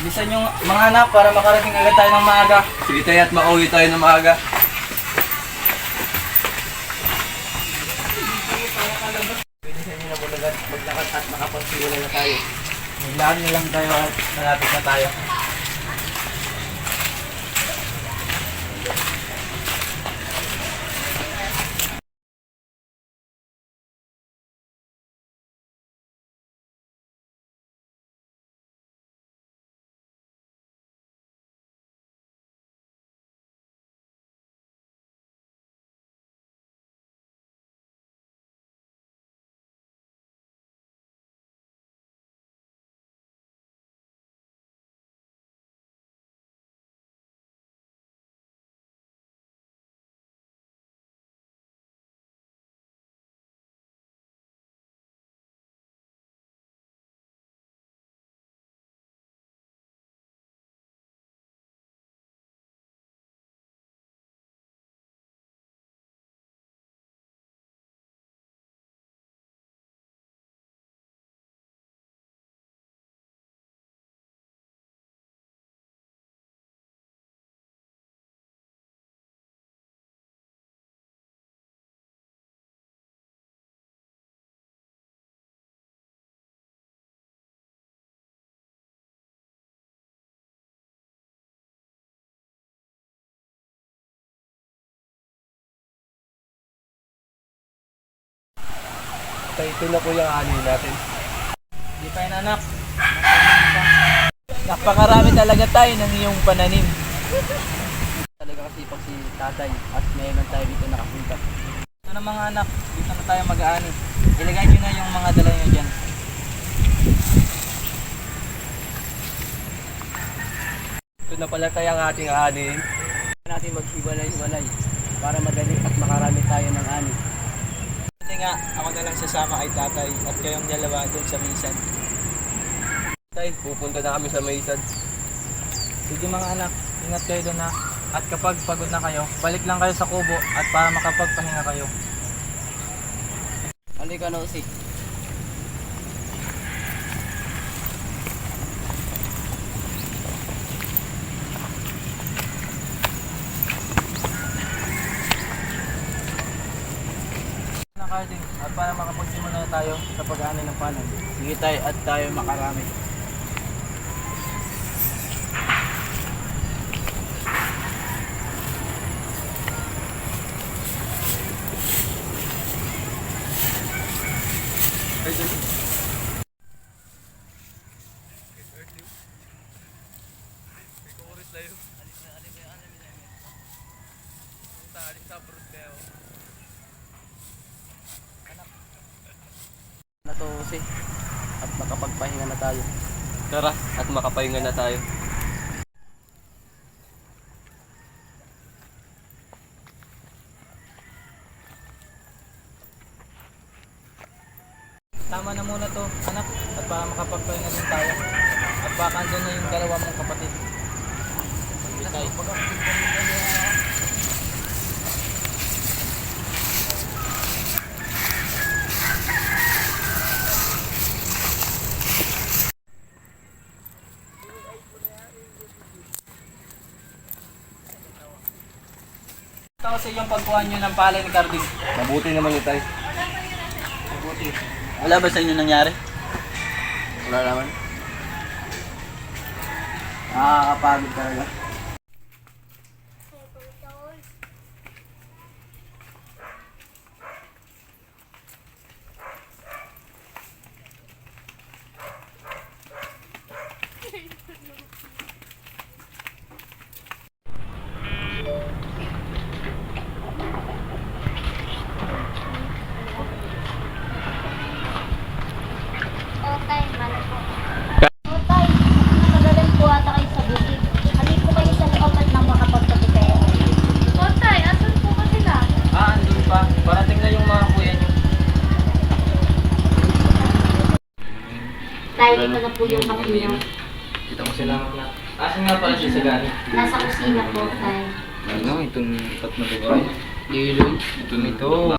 Bilisan yung mga anak para makarating agad tayo ng maaga. Sige tayo at makauwi tayo ng maaga. Bilisan nyo na bulagan, maglakad at makapagsimula na tayo. Maglakad na lang tayo at malapit na tayo. Tayo ito na po yung ani natin. Hindi pa yun anak. Napakarami talaga tayo ng iyong pananim. Talaga kasipag si tatay at ngayon tayo dito nakapunta. Ito na mga anak, dito na tayo mag-aani. Ilagay nyo na yung mga dala nyo dyan. Ito na pala tayo ang ating ani. Natin maghiwalay-hiwalay para madali at makarami tayo ng ani. Kasi nga, ako na lang sasama kay tatay at kayong dalawa doon sa misan. Tay, pupunta na kami sa Maysan. Sige mga anak, ingat kayo doon ha. At kapag pagod na kayo, balik lang kayo sa kubo at para makapagpahinga kayo. Halika na usik. At para makapagsimula na tayo sa pag-aani ng panan. Sige tayo at tayo makarami. Natusi at makapagpahinga na tayo. Tara, at makapahinga na tayo. Tama na muna to, anak, at para makapagpahinga din tayo. At baka andun na yung dalawa mong kapatid. Bitay. Ito sa yung pagkuha nyo ng palay ni Carding. Mabuti naman yun tayo. Mabuti. Wala ba sa inyo nangyari? Wala naman. Nakakapagod talaga. Otay, malo po. Otay, magaling po ata kayo sa bukid. Halip po kayo sa loob at nang makapagtabi kayo. Otay, asan po ba sila? Andun pa. Parating na yung mga kuya nyo. Dahil ito na po yung kape niyo. Kita mo sila. Asan nga pala siya sa gani? Nasa kusina po, Otay. Ano, itong tatlong babae. Iloy. Ito.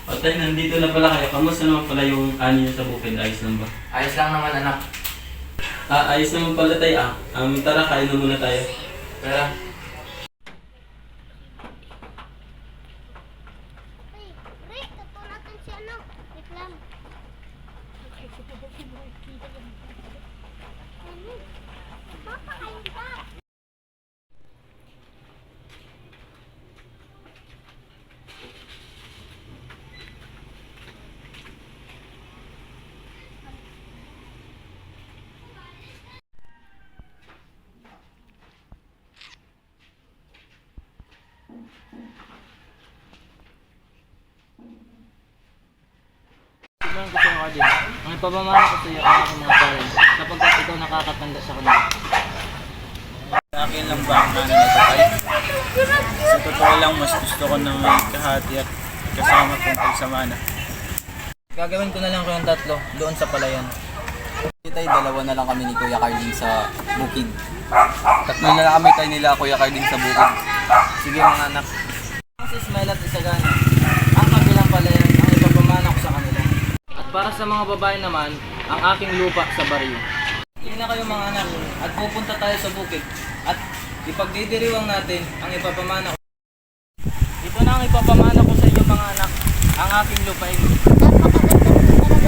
Patay, nandito na pala kayo. Kamusta naman pala yung ani niyo sa bukid? Ayos lang ba? Ayos lang naman anak. Ayos naman pala tayo. Tara, kain na muna tayo. Tara. Rick, tato natin si ano? Reklam. Papakain ka. Tignan ko sa'yo, Cardin. Ang ipapamana ko sa'yo ang aking mga parents sapagkat ikaw nakakatanda sa kanila. Sa akin lang ba ang ano na ito tayo? Sa totoo lang, mas gusto ko na may kahati at kasama tungkol sa mana. Gagawin ko na lang kayong tatlo doon sa palayan. Tay, dalawa na lang kami ni Kuya Carding sa bukid. Tatlo na lang kami tayo nila Kuya Carding sa bukid. Sige mga anak. Ang si Ismael at Isagana, ang kabilang palayan ang ipapamana ko sa kanila. At para sa mga babae naman, ang aking lupa sa baryo. Hindi na kayo mga anak at pupunta tayo sa bukid at ipagdidiriwang natin ang ipapamana ko. Ito na ang ipapamana ko sa inyo mga anak, ang aking lupain. Napakaganda po talaga